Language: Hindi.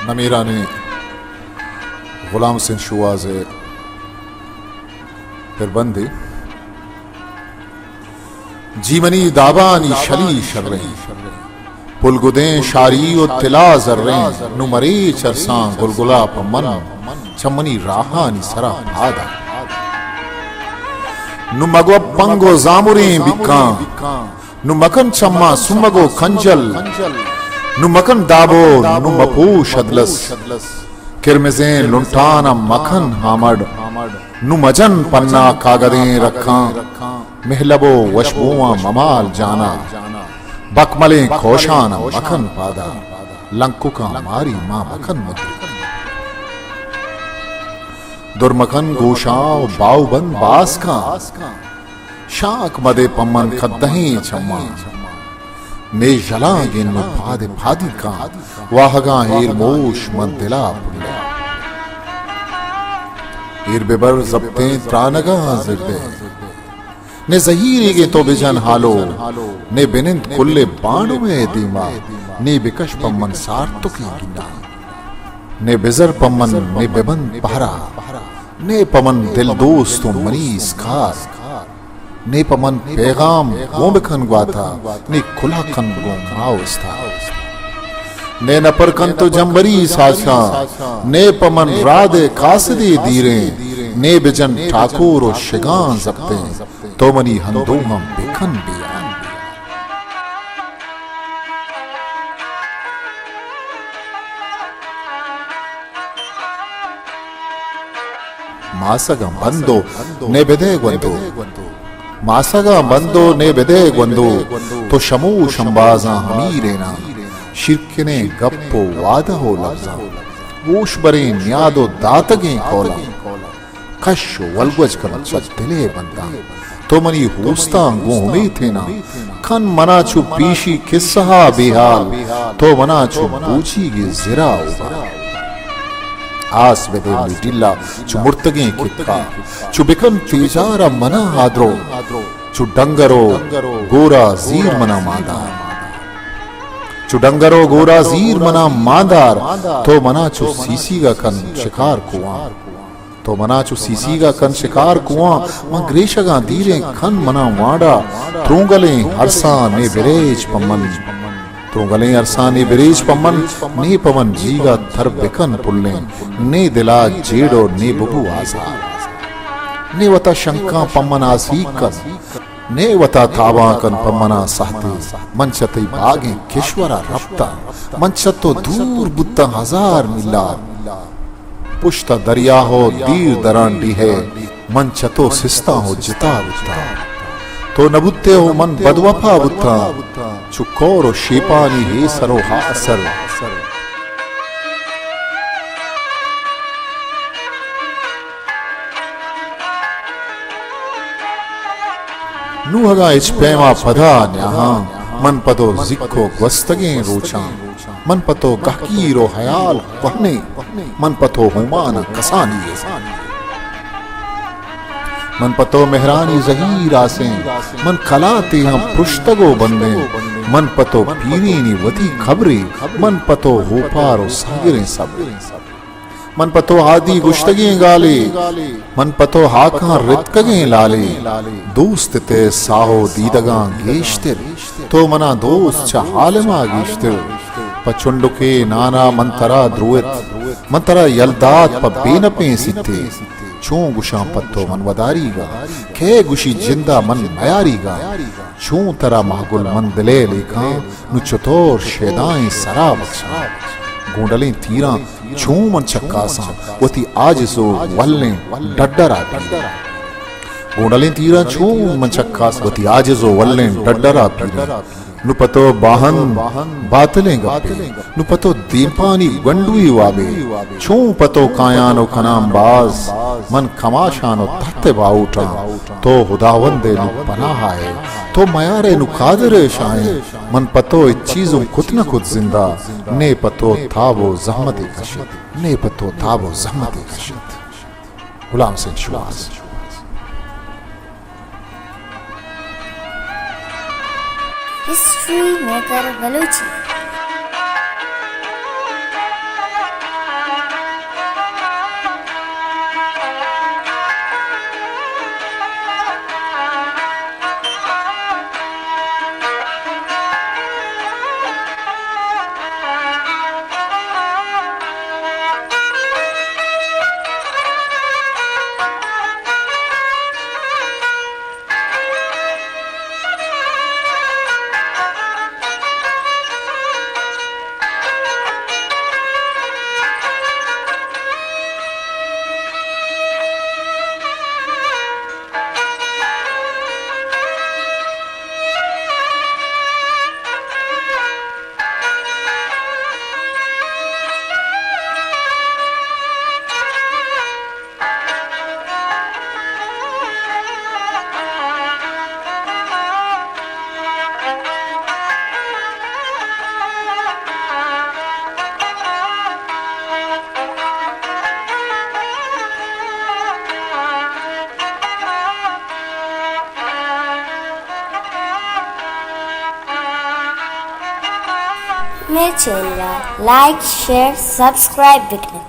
नमीरा ने गुलाम सिंह शुआज़े फिर बंदी जीवनी दाबानी शली शर्रें पुलगुदें शारी और तिला जर्रें नुमरे चरसां गुलगुला पमन चमनी राहानी सरा भादा नुमगो पंगो जामुरें बिक्का नुमकन चम्मा सुमगो खंजल नुमकन दाबो नुमपू शदलस किरमिजें लुंटाना मखन हामड नुमजन पन्ना कागदें रखा महलबो वशबुआ ममाल जाना बकमले खोशाना मखन पादा लंकुका मारी मां मखन मुद्री दुर्मखन गोशाओ बाउबंद बास का शाक मदे पम्मन खद्दहीं छम्मा ने जलागे नु भादे भादी का वाहगा हीर मोश मन दिला पुल्ला हीर बेबर जब्ते त्रानगा जिरदे ने जहीरी के तो बिजन हालो ने बिनिंद कुल्ले बाणु में दीमा ने बिकश पम्मन सार तो की गिना ने बिजर पम्मन ने बेबन पहरा ने पमन दिल दोस्त मरीज खास ने पमन पैगाम वो बिखन ग्वाथा ने खुला खन गो माउस्ता ने नपरकन तो जंबरी सासा ने पमन रादे कासदी दीरे ने बिजन ठाकुर और शिगान जपते तो मनी हंदोम बिखन बिया मासगा बंदो ने बेदे ग्वंदो मासगा बंदो ने बेदे ग्वंदो तो शमू शंबाजा हमीरेना शिरकने गप्पो वादा हो लफ्जा वोश बरे न्यादो दातगे कोला कश वलगज कर दिले बंदा तो मनी होस्ता गोमे थे ना खन मना छु पीशी किस्सा बेहाल तो मना छु पूछी गे जिरा उबा आस बेदे टिल्ला छु मुर्तगे किक्का छु बिकम तेजारा मना हाद्रो छु डंगरो गोरा जीर मना मादार छु डंगरो गोरा जीर मना मादार तो मना छु सीसी का कन शिकार कुआं तो मना चु सीसी का कन शिकार कुआं मां ग्रेशगा दीरे खन मना वाड़ा त्रोंगले हरसा ने बिरेज पमन त्रोंगले हरसा ने बिरेज पमन ने पवन जीगा थर बिकन पुल्ले ने दिला जेड़ो ने बुबु आसा ने वता शंका पमन आसी कन ने वता ताबा कन पमना सहते मंचते बागे किश्वरा रफ्ता मंचतो दूर बुत्ता हजार मिला पुष्ता दरिया हो दीर दरांडी है मन छतो सिस्ता हो जिता बुता तो नबुत्ते हो मन बदवफा बुता चुकोरो शेपानी हे सरो हासर नूहगा इच पैमा पधा न्याहा मन पतो जिक्को ग्वस्तगे रोचा मन पतो गहकीरो हयाल कहने मन पतो हुमाना कसानी मन पतो मेहरानी जहीर आसे मन खलाते हम पुष्तगो बंदे मन पतो पीरीनी वती खबरे मन पतो होपारो सागिरे सब मन पतो हादी गुश्तगे गाले मन पतो हाका रितकगे लाले दोस्त ते साहो दीदगा गेश्तिर तो मना दोस्त चा हालमा गेश्तिर पचुंडुके नाना मंतरा द्रुवित मंतरा यलदात प बेनपे सिथे चों गुशा पत्तो मन वदारीगा खे गुशी जिंदा मन मयारीगा चों तरा महगुल मन दिले लेखा नु चतोर शेदाएं सरा बख्शा गोंडलें तीरा चों मन चक्कासा वती आजिसो वल्ले डड्डरा गोंडलें तीरा चों मन चक्कासा वती आजिसो वल्ले डड्डरा पीरा नुपतो बाहन बातले गप्पे नुपतो दीपानी गंडुई वाबे छू पतो कायानो खनाम बाज मन खमाशानो तत्ते बाउटा तो खुदावंदे नु पनाह है तो मयारे नु कादरे शाए मन पतो इ चीजों खुद न खुद जिंदा ने पतो था वो जहमत कशत ने पतो था वो जहमत कशत गुलाम सिंह शुआज़ हिस्ट्री मेकर बलूची। मेरे चैनल लाइक शेयर सब्सक्राइब बिकने